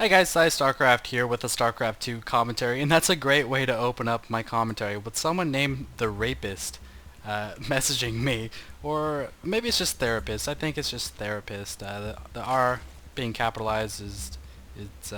Hi guys, PsyStarcraft here with a StarCraft 2 commentary, and that's a great way to open up my commentary with someone named the Rapist messaging me, or maybe it's just Therapist. I think it's just Therapist. The R being capitalized is it's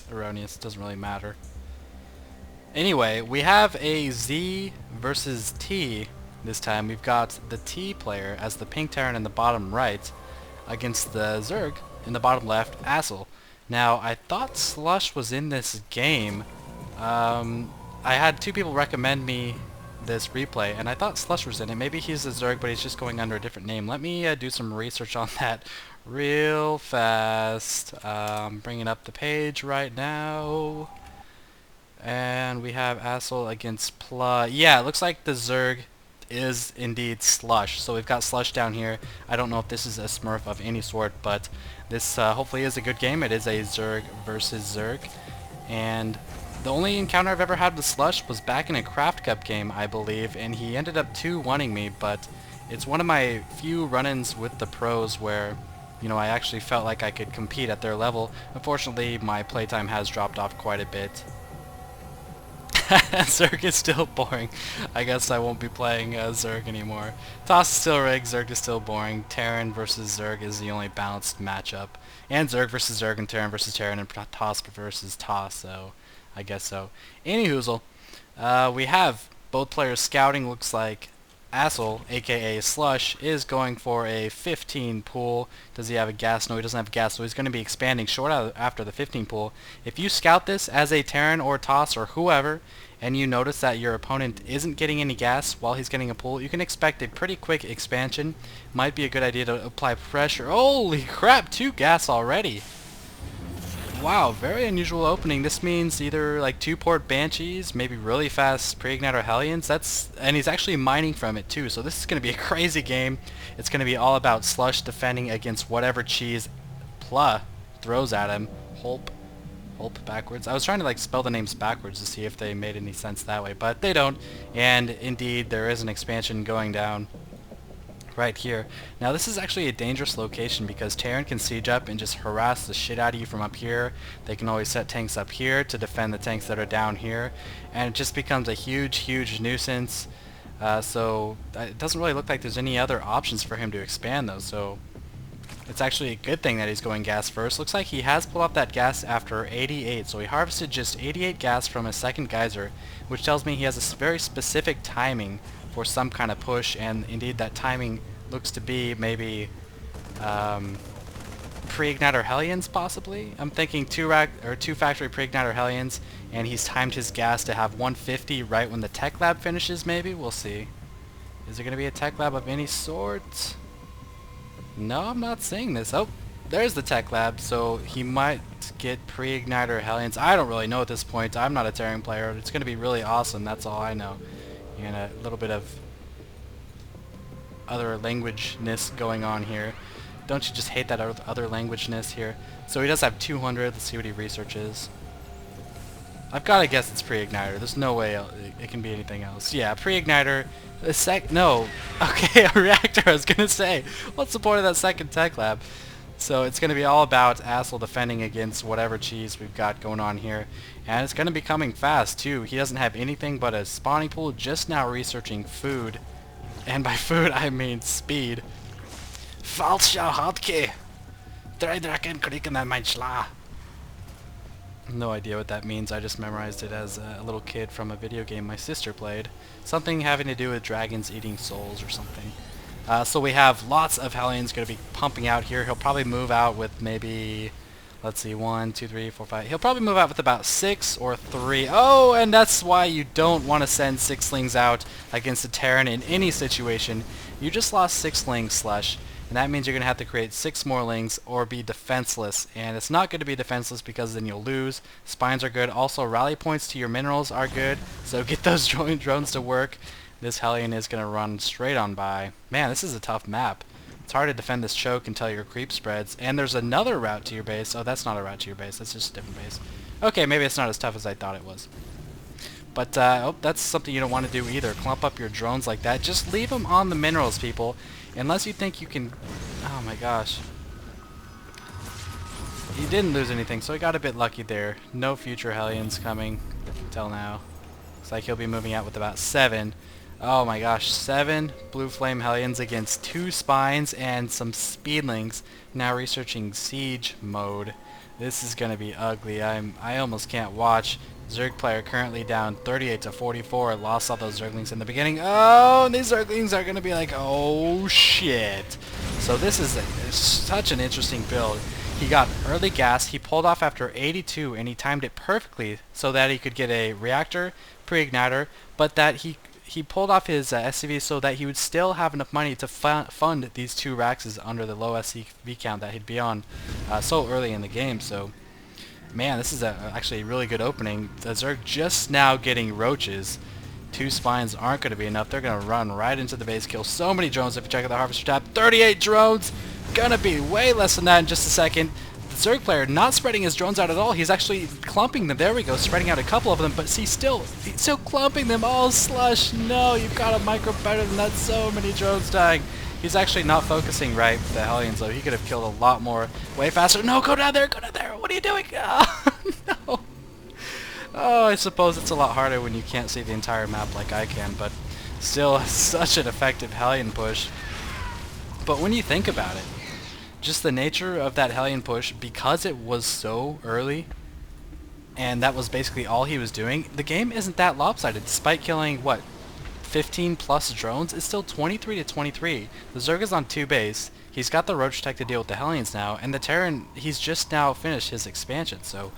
erroneous. It doesn't really matter. Anyway, we have a Z versus T this time. We've got the T player as the pink Terran in the bottom right against the Zerg in the bottom left, Assel. Now, I thought Slush was in this game. I had two people recommend me this replay, and I thought Slush was in it. Maybe he's a Zerg, but he's just going under a different name. Let me do some research on that real fast. Bringing up the page right now. And we have Assel against Pluh. Yeah, it looks like the Zerg is indeed Slush. So we've got Slush down here. I don't know if this is a Smurf of any sort, but this hopefully is a good game. It is a Zerg versus Zerg. And the only encounter I've ever had with Slush was back in a Craft Cup game, I believe, and he ended up 2-1ing me, but it's one of my few run-ins with the pros where, you know, I actually felt like I could compete at their level. Unfortunately, my playtime has dropped off quite a bit. Zerg is still boring. I guess I won't be playing Zerg anymore. Toss is still rigged, Zerg is still boring. Terran versus Zerg is the only balanced matchup. And Zerg versus Zerg and Terran versus Terran and Toss versus Toss, so I guess so. Anyhoozle, we have both players scouting. Looks like Assel, aka Slush, is going for a 15 pool. Does he have a gas? No, he doesn't have gas, so he's going to be expanding short after the 15 pool. If you scout this as a Terran or Toss or whoever, and you notice that your opponent isn't getting any gas while he's getting a pool, you can expect a pretty quick expansion. Might be a good idea to apply pressure. Holy crap, 2 gas already! Wow, very unusual opening. This means either like 2-port Banshees, maybe really fast pre-igniter Hellions. And he's actually mining from it too. So this is going to be a crazy game. It's going to be all about Slush defending against whatever cheese Pluh throws at him. Hulp backwards. I was trying to like spell the names backwards to see if they made any sense that way, but they don't. And indeed, there is an expansion going down right here. Now this is actually a dangerous location because Terran can siege up and just harass the shit out of you from up here. They can always set tanks up here to defend the tanks that are down here, and it just becomes a huge nuisance. So it doesn't really look like there's any other options for him to expand though, so it's actually a good thing that he's going gas first. Looks like he has pulled off that gas after 88, so he harvested just 88 gas from a second geyser, which tells me he has a very specific timing for some kind of push, and indeed that timing looks to be maybe pre-igniter Hellions possibly. I'm thinking 2 factory pre-igniter Hellions, and he's timed his gas to have 150 right when the tech lab finishes maybe. We'll see. Is there going to be a tech lab of any sort? No, I'm not seeing this. Oh, there's the tech lab, so he might get pre-igniter Hellions. I don't really know at this point. I'm not a Terran player. It's going to be really awesome, that's all I know. And a little bit of other languageness going on here. Don't you just hate that other languageness here? So he does have 200. Let's see what he researches. I've got to guess it's pre-igniter. There's no way it can be anything else. Yeah, pre-igniter. No. Okay, a reactor, I was going to say. What's the point of that second tech lab? So it's going to be all about Assel defending against whatever cheese we've got going on here. And it's going to be coming fast too. He doesn't have anything but a spawning pool, just now researching food. And by food I mean speed. Falsche Hotkey! Dreidraken kriegen an mein Schla. No idea what that means. I just memorized it as a little kid from a video game my sister played. Something having to do with dragons eating souls or something. So we have lots of Hellions going to be pumping out here. He'll probably move out with maybe, let's see, 1, 2, 3, 4, 5. He'll probably move out with about 6 or 3. Oh, and that's why you don't want to send 6-lings out against a Terran in any situation. You just lost 6-lings, Slush. And that means you're going to have to create 6 more lings or be defenseless. And it's not good to be defenseless because then you'll lose. Spines are good. Also, rally points to your minerals are good. So get those drones to work. This Hellion is going to run straight on by. Man, this is a tough map. It's hard to defend this choke until your creep spreads. And there's another route to your base. Oh, that's not a route to your base. That's just a different base. Okay, maybe it's not as tough as I thought it was. But oh, that's something you don't want to do either. Clump up your drones like that. Just leave them on the minerals, people. Unless you think you can... Oh my gosh. he didn't lose anything, so he got a bit lucky there. No future Hellions coming till now. Looks like he'll be moving out with about 7. Oh my gosh, 7 Blue Flame Hellions against 2 Spines and some Speedlings. Now researching Siege mode. This is gonna be ugly. I almost can't watch. Zerg player currently down 38 to 44. Lost all those Zerglings in the beginning. Oh, and these Zerglings are gonna be like, oh shit. So this is such an interesting build. He got early gas. He pulled off after 82, and he timed it perfectly so that he could get a reactor pre-igniter, but that he pulled off his SCV so that he would still have enough money to fund these 2 Raxes under the low SCV count that he'd be on so early in the game. So, man, this is actually a really good opening. The Zerg just now getting roaches. 2 Spines aren't going to be enough. They're going to run right into the base, kill so many drones if you check out the Harvester tab. 38 drones! Gonna be way less than that in just a second. The Zerg player not spreading his drones out at all. He's actually clumping them. There we go, spreading out a couple of them, but he's still clumping them. Oh, Slush, no, you've got a micro better than that. So many drones dying. He's actually not focusing right with the Hellions, though. He could have killed a lot more way faster. No, go down there, go down there. What are you doing? Oh, no. Oh, I suppose it's a lot harder when you can't see the entire map like I can, but still such an effective Hellion push. But when you think about it, just the nature of that Hellion push, because it was so early, and that was basically all he was doing, the game isn't that lopsided. Despite killing, what, 15 plus drones, it's still 23 to 23. The Zerg is on 2 base. He's got the Roach Tech to deal with the Hellions now, and the Terran, he's just now finished his expansion, so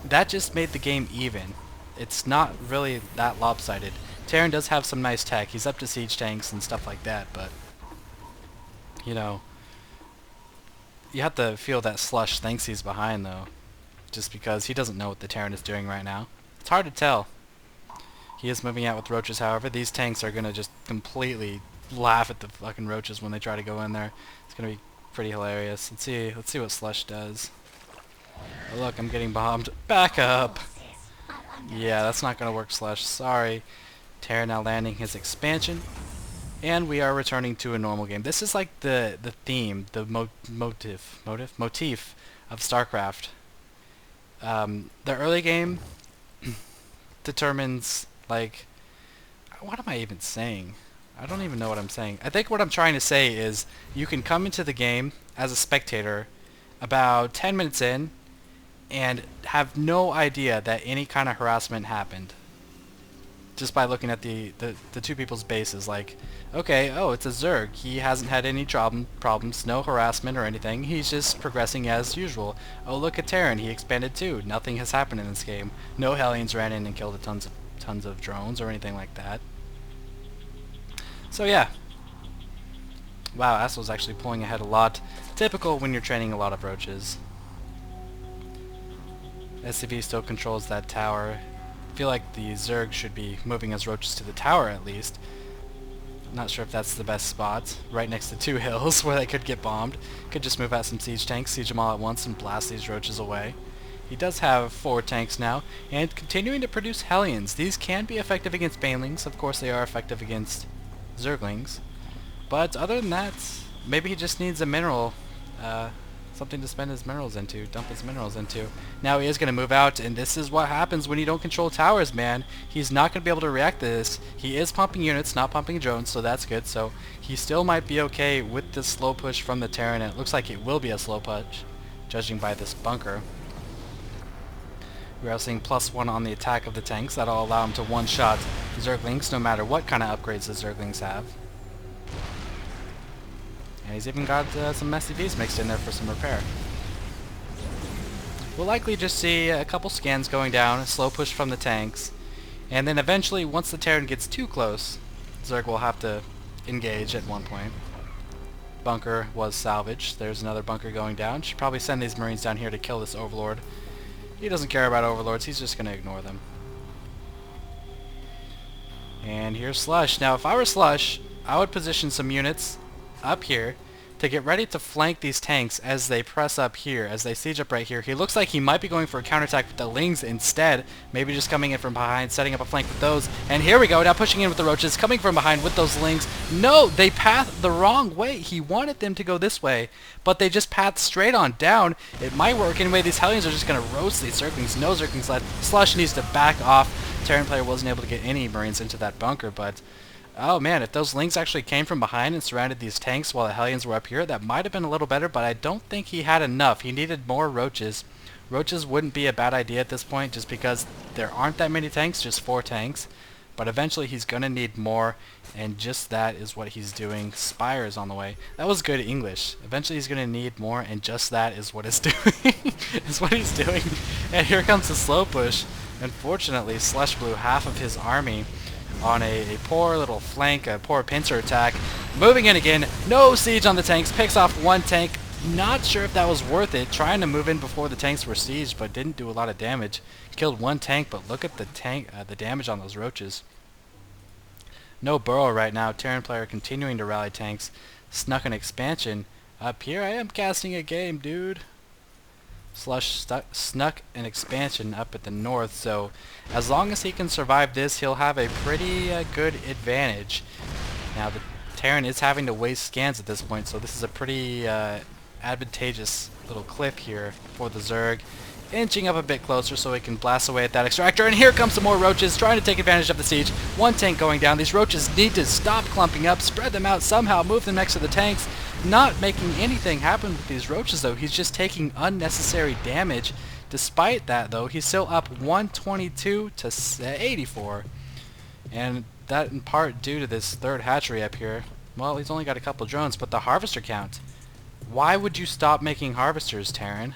that just made the game even. It's not really that lopsided. Terran does have some nice tech. He's up to siege tanks and stuff like that, but, you know, you have to feel that Slush thinks he's behind, though, just because he doesn't know what the Terran is doing right now. It's hard to tell. He is moving out with roaches, however. These tanks are going to just completely laugh at the fucking roaches when they try to go in there. It's going to be pretty hilarious. Let's see what Slush does. Oh, look, I'm getting bombed. Back up! Yeah, that's not going to work, Slush. Sorry. Terran now landing his expansion. And we are returning to a normal game. This is like the theme, the motif of StarCraft. The early game determines, like, what am I even saying? I don't even know what I'm saying. I think what I'm trying to say is you can come into the game as a spectator about 10 minutes in and have no idea that any kind of harassment happened. Just by looking at the 2 people's bases, like, okay, oh, it's a Zerg. He hasn't had any problems, no harassment or anything. He's just progressing as usual. Oh, look at Terran. He expanded too. Nothing has happened in this game. No Hellions ran in and killed tons of drones or anything like that. So yeah. Wow, Assel's actually pulling ahead a lot. Typical when you're training a lot of roaches. SCV still controls that tower. I feel like the Zerg should be moving as roaches to the tower at least. Not sure if that's the best spot. Right next to 2 hills where they could get bombed. Could just move out some siege tanks, siege them all at once, and blast these roaches away. He does have 4 tanks now, and continuing to produce Hellions. These can be effective against Banelings. Of course they are effective against Zerglings. But other than that, maybe he just needs a mineral, something to spend his minerals into, dump his minerals into. Now he is going to move out, and this is what happens when you don't control towers, man. He's not going to be able to react to this. He is pumping units, not pumping drones, so that's good. So he still might be okay with this slow push from the Terran, and it looks like it will be a slow push, judging by this bunker. We are seeing +1 on the attack of the tanks. That'll allow him to one-shot Zerglings, no matter what kind of upgrades the Zerglings have. And he's even got some SCVs mixed in there for some repair. We'll likely just see a couple scans going down, a slow push from the tanks, and then eventually, once the Terran gets too close, Zerg will have to engage at one point. Bunker was salvaged. There's another bunker going down. Should probably send these Marines down here to kill this Overlord. He doesn't care about Overlords. He's just going to ignore them. And here's Slush. Now, if I were Slush, I would position some units up here to get ready to flank these tanks as they press up here, as they siege up right here. He looks like he might be going for a counterattack with the Lings instead. Maybe just coming in from behind, setting up a flank with those. And here we go, now pushing in with the Roaches, coming from behind with those Lings. No, they pathed the wrong way. He wanted them to go this way, but they just pathed straight on down. It might work anyway. These Hellions are just going to roast these Zerglings. No Zerglings left. Slush needs to back off. Terran player wasn't able to get any Marines into that bunker, but oh man, if those Lings actually came from behind and surrounded these tanks while the Hellions were up here, that might have been a little better, but I don't think he had enough. He needed more Roaches. Roaches wouldn't be a bad idea at this point just because there aren't that many tanks, just 4 tanks. But eventually he's going to need more, and just that is what he's doing. Spire is on the way. That was good English. Eventually he's going to need more, and just that is what it's doing. is what he's doing. And here comes the slow push. Unfortunately, Slush blew half of his army on a poor little flank, a poor pincer attack. Moving in again, no siege on the tanks, picks off 1 tank. Not sure if that was worth it, trying to move in before the tanks were sieged, but didn't do a lot of damage. Killed 1 tank, but look at the damage on those Roaches. No burrow right now, Terran player continuing to rally tanks. Snuck an expansion. Up here, I am casting a game, dude. Slush snuck an expansion up at the north, so as long as he can survive this, he'll have a pretty good advantage. Now the Terran is having to waste scans at this point, so this is a pretty advantageous little cliff here for the Zerg. Inching up a bit closer so he can blast away at that extractor, and here comes some more Roaches trying to take advantage of the siege. 1 tank going down. These Roaches need to stop clumping up, spread them out somehow, move them next to the tanks. Not making anything happen with these Roaches though. He's just taking unnecessary damage. Despite that though, he's still up 122 to 84. And that in part due to this 3rd hatchery up here. Well, he's only got a couple drones, but the harvester count. Why would you stop making harvesters, Terran?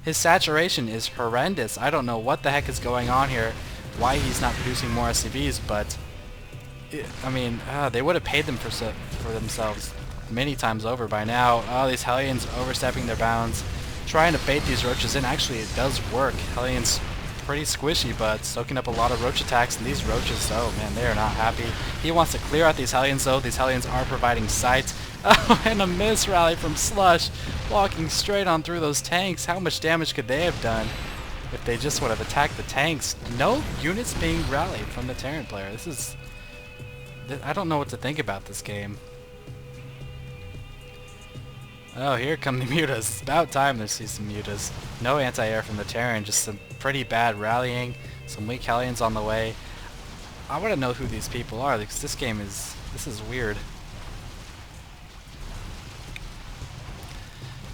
His saturation is horrendous. I don't know what the heck is going on here, why he's not producing more SCVs, but I mean, they would have paid them for themselves many times over by now. Oh, these Hellions overstepping their bounds, trying to bait these Roaches in. Actually, it does work. Hellions pretty squishy, but soaking up a lot of Roach attacks, and these Roaches, oh man, they are not happy. He wants to clear out these Hellions though. These Hellions are providing sight. Oh, and a miss rally from Slush, walking straight on through those tanks. How much damage could they have done if they just would have attacked the tanks? No units being rallied from the Terran player. This is... I don't know what to think about this game. Oh, here come the mutas. It's about time to see some mutas. No anti-air from the Terran, just some pretty bad rallying, some weak Hellions on the way. I want to know who these people are, because this game is... this is weird.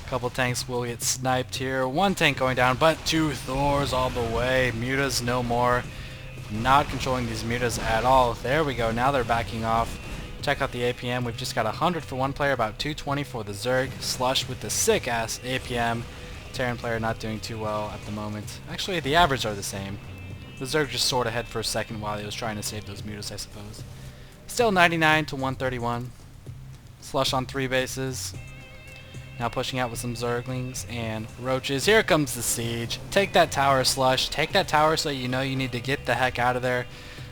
Couple tanks will get sniped here. 1 tank going down, but 2 Thors all the way. Mutas no more. Not controlling these mutas at all. There we go. Now they're backing off. Check out the APM. We've just got 100 for 1 player, about 220 for the Zerg. Slush with the sick-ass APM. Terran player not doing too well at the moment. Actually, the average are the same. The Zerg just soared ahead for a second while he was trying to save those mutas, I suppose. Still 99 to 131. Slush on 3 bases. Now pushing out with some Zerglings and Roaches. Here comes the siege. Take that tower, Slush. Take that tower so you know you need to get the heck out of there.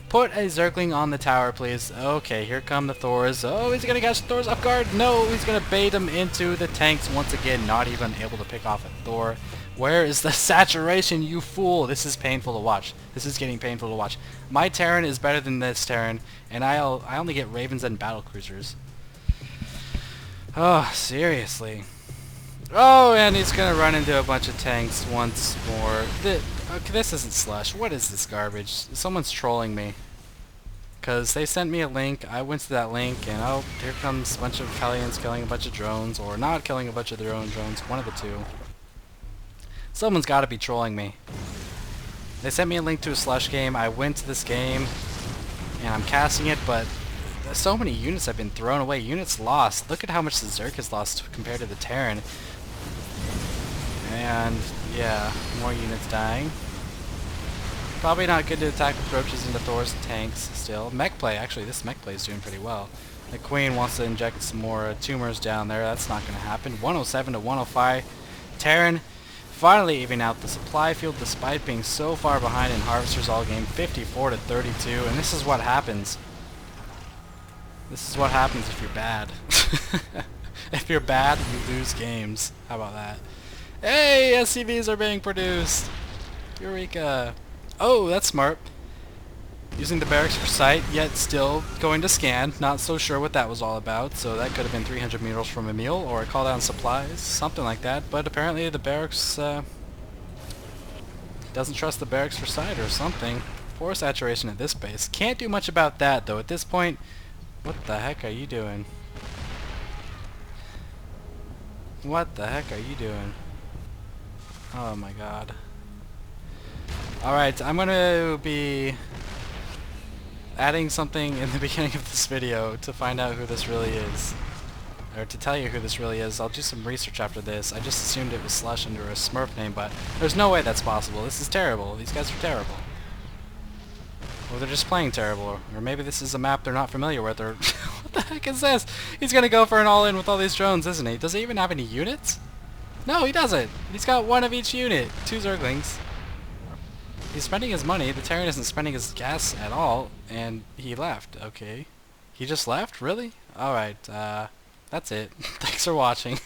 Put a Zergling on the tower, please. Okay, here come the Thors. Oh, he's going to catch the Thors off guard. No, he's going to bait him into the tanks once again. Not even able to pick off a Thor. Where is the saturation, you fool? This is painful to watch. This is getting painful to watch. My Terran is better than this Terran, and I only get Ravens and Battlecruisers. Oh, seriously. Oh, and he's going to run into a bunch of tanks once more. Okay, this isn't Slush. What is this garbage? Someone's trolling me. Because they sent me a link, I went to that link, and oh, here comes a bunch of Hellions killing a bunch of drones, or not killing a bunch of their own drones, one of the two. Someone's got to be trolling me. They sent me a link to a Slush game, I went to this game, and I'm casting it, but so many units have been thrown away, units lost. Look at how much the Zerg has lost compared to the Terran. And yeah, more units dying. Probably not good to attack with Roaches into Thors and tanks still. Mech play, actually this mech play is doing pretty well. The Queen wants to inject some more tumors down there, that's not going to happen. 107 to 105. Terran finally even out the supply field despite being so far behind in Harvesters all game. 54 to 32, and this is what happens. This is what happens if you're bad. If you're bad, you lose games. How about that? Hey, SCVs are being produced! Eureka! Oh, that's smart. Using the barracks for sight, yet still going to scan. Not so sure what that was all about, so that could have been 300 meters from a meal, or a call down supplies, something like that. But apparently the barracks doesn't trust the barracks for sight or something. Force saturation at this base. Can't do much about that, though. At this point, what the heck are you doing? What the heck are you doing? Oh my god. Alright, I'm gonna be adding something in the beginning of this video to find out who this really is. Or to tell you who this really is. I'll do some research after this. I just assumed it was Slush under a Smurf name, but there's no way that's possible. This is terrible. These guys are terrible. Or they're just playing terrible. Or maybe this is a map they're not familiar with. Or what the heck is this? He's gonna go for an all-in with all these drones, isn't he? Does he even have any units? No, he doesn't. He's got one of each unit. 2 Zerglings. He's spending his money. The Terran isn't spending his gas at all, and he left. Okay. He just left? Really? Alright, that's it. Thanks for watching.